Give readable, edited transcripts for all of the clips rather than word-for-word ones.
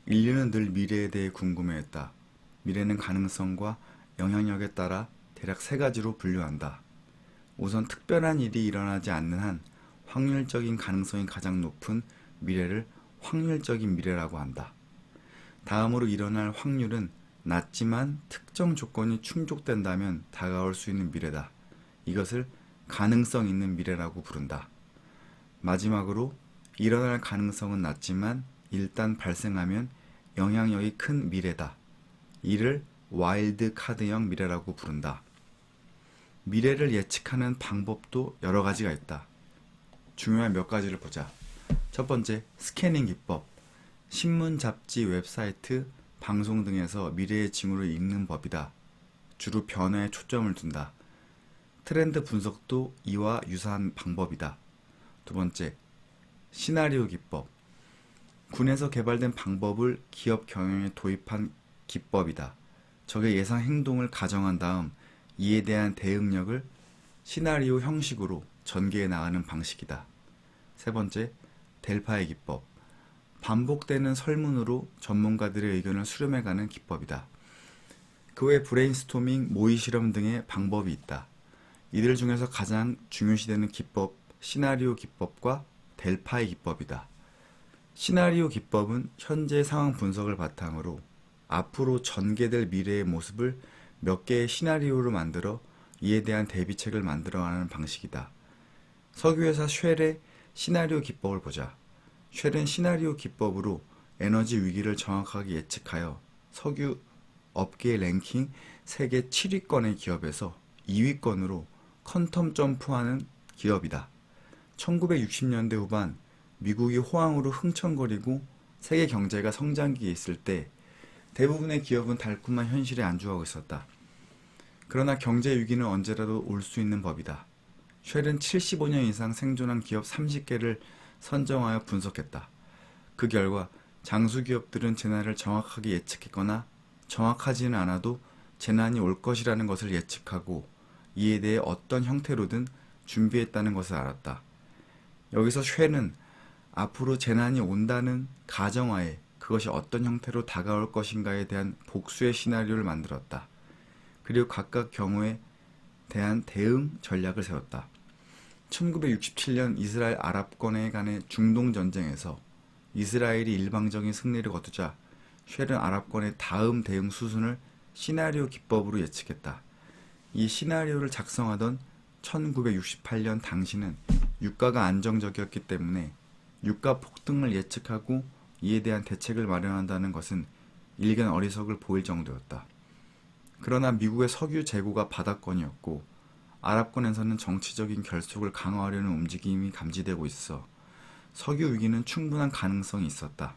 인류는 늘 미래에 대해 궁금해했다. 미래는 가능성과 영향력에 따라 대략 세 가지로 분류한다. 우선 특별한 일이 일어나지 않는 한 확률적인 가능성이 가장 높은 미래를 확률적인 미래라고 한다. 다음으로 일어날 확률은 낮지만 특정 조건이 충족된다면 다가올 수 있는 미래다. 이것을 가능성 있는 미래라고 부른다. 마지막으로 일어날 가능성은 낮지만 일단 발생하면 영향력이 큰 미래다. 이를 와일드 카드형 미래라고 부른다. 미래를 예측하는 방법도 여러 가지가 있다. 중요한 몇 가지를 보자. 첫 번째, 스캐닝 기법. 신문, 잡지, 웹사이트, 방송 등에서 미래의 징후를 읽는 법이다. 주로 변화에 초점을 둔다. 트렌드 분석도 이와 유사한 방법이다. 두 번째, 시나리오 기법. 군에서 개발된 방법을 기업 경영에 도입한 기법이다. 적의 예상 행동을 가정한 다음 이에 대한 대응력을 시나리오 형식으로 전개해 나가는 방식이다. 세 번째, 델파의 기법. 반복되는 설문으로 전문가들의 의견을 수렴해가는 기법이다. 그 외 브레인스토밍, 모의 실험 등의 방법이 있다. 이들 중에서 가장 중요시되는 기법, 시나리오 기법과 델파의 기법이다. 시나리오 기법은 현재 상황 분석을 바탕으로 앞으로 전개될 미래의 모습을 몇 개의 시나리오로 만들어 이에 대한 대비책을 만들어가는 방식이다. 석유회사 쉘의 시나리오 기법을 보자. 쉘은 시나리오 기법으로 에너지 위기를 정확하게 예측하여 석유 업계 랭킹 세계 7위권의 기업에서 2위권으로 퀀텀 점프하는 기업이다. 1960년대 후반 미국이 호황으로 흥청거리고 세계 경제가 성장기에 있을 때 대부분의 기업은 달콤한 현실에 안주하고 있었다. 그러나 경제 위기는 언제라도 올 수 있는 법이다. 쉘은 75년 이상 생존한 기업 30개를 선정하여 분석했다. 그 결과 장수 기업들은 재난을 정확하게 예측했거나 정확하지는 않아도 재난이 올 것이라는 것을 예측하고 이에 대해 어떤 형태로든 준비했다는 것을 알았다. 여기서 쉘은 앞으로 재난이 온다는 가정하에 그것이 어떤 형태로 다가올 것인가에 대한 복수의 시나리오를 만들었다. 그리고 각각 경우에 대한 대응 전략을 세웠다. 1967년 이스라엘 아랍권 간의 중동 전쟁에서 이스라엘이 일방적인 승리를 거두자 쉘은 아랍권의 다음 대응 수순을 시나리오 기법으로 예측했다. 이 시나리오를 작성하던 1968년 당시는 유가가 안정적이었기 때문에 유가 폭등을 예측하고 이에 대한 대책을 마련한다는 것은 일견 어리석을 보일 정도였다. 그러나 미국의 석유 재고가 바닥권이었고 아랍권에서는 정치적인 결속을 강화하려는 움직임이 감지되고 있어 석유 위기는 충분한 가능성이 있었다.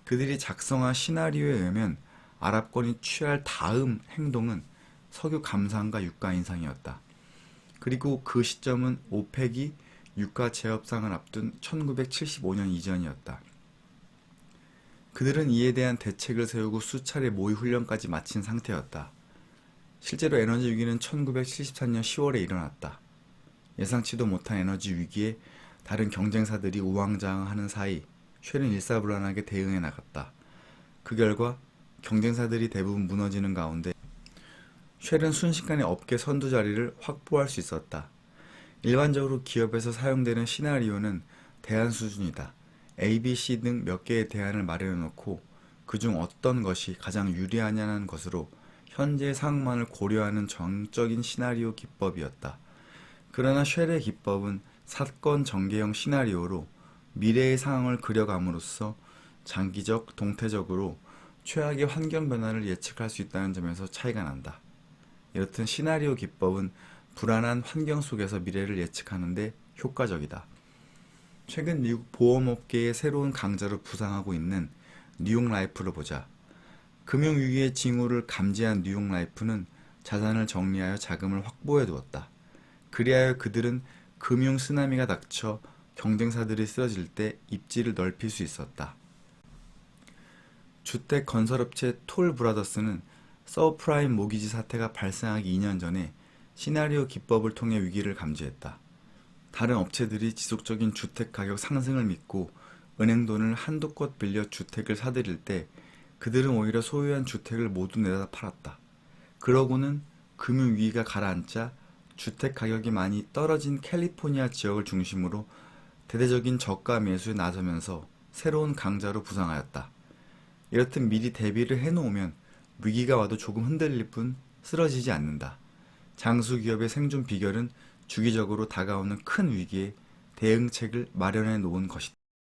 그들이 작성한 시나리오에 의하면 아랍권이 취할 다음 행동은 석유 감산과 유가 인상이었다. 그리고 그 시점은 오펙이 유가 재협상을 앞둔 1975년 이전이었다. 그들은 이에 대한 대책을 세우고 수차례 모의 훈련까지 마친 상태였다. 실제로 에너지 위기는 1974년 10월에 일어났다. 예상치도 못한 에너지 위기에 다른 경쟁사들이 우왕좌왕하는 사이 쉘은 일사불란하게 대응해 나갔다. 그 결과 경쟁사들이 대부분 무너지는 가운데 쉘은 순식간에 업계 선두 자리를 확보할 수 있었다. 일반적으로 기업에서 사용되는 시나리오는 대안 수준이다. A, B, C 등 몇 개의 대안을 마련해 놓고 그중 어떤 것이 가장 유리하냐는 것으로 현재의 상황만을 고려하는 정적인 시나리오 기법이었다. 그러나 쉘의 기법은 사건 전개형 시나리오로 미래의 상황을 그려감으로써 장기적, 동태적으로 최악의 환경 변화를 예측할 수 있다는 점에서 차이가 난다. 이렇듯 시나리오 기법은 불안한 환경 속에서 미래를 예측하는 데 효과적이다. 최근 미국 보험업계의 새로운 강자로 부상하고 있는 뉴욕 라이프를 보자. 금융위기의 징후를 감지한 뉴욕 라이프는 자산을 정리하여 자금을 확보해 두었다. 그리하여 그들은 금융 쓰나미가 닥쳐 경쟁사들이 쓰러질 때 입지를 넓힐 수 있었다. 주택 건설업체 톨 브라더스는 서브프라임 모기지 사태가 발생하기 2년 전에 시나리오 기법을 통해 위기를 감지했다. 다른 업체들이 지속적인 주택 가격 상승을 믿고 은행 돈을 한도껏 빌려 주택을 사들일 때 그들은 오히려 소유한 주택을 모두 내다 팔았다. 그러고는 금융위기가 가라앉자 주택 가격이 많이 떨어진 캘리포니아 지역을 중심으로 대대적인 저가 매수에 나서면서 새로운 강자로 부상하였다. 이렇듯 미리 대비를 해놓으면 위기가 와도 조금 흔들릴 뿐 쓰러지지 않는다. 장수 기업의 생존 비결은 주기적으로 다가오는 큰 위기에 대응책을 마련해 놓은 것이다.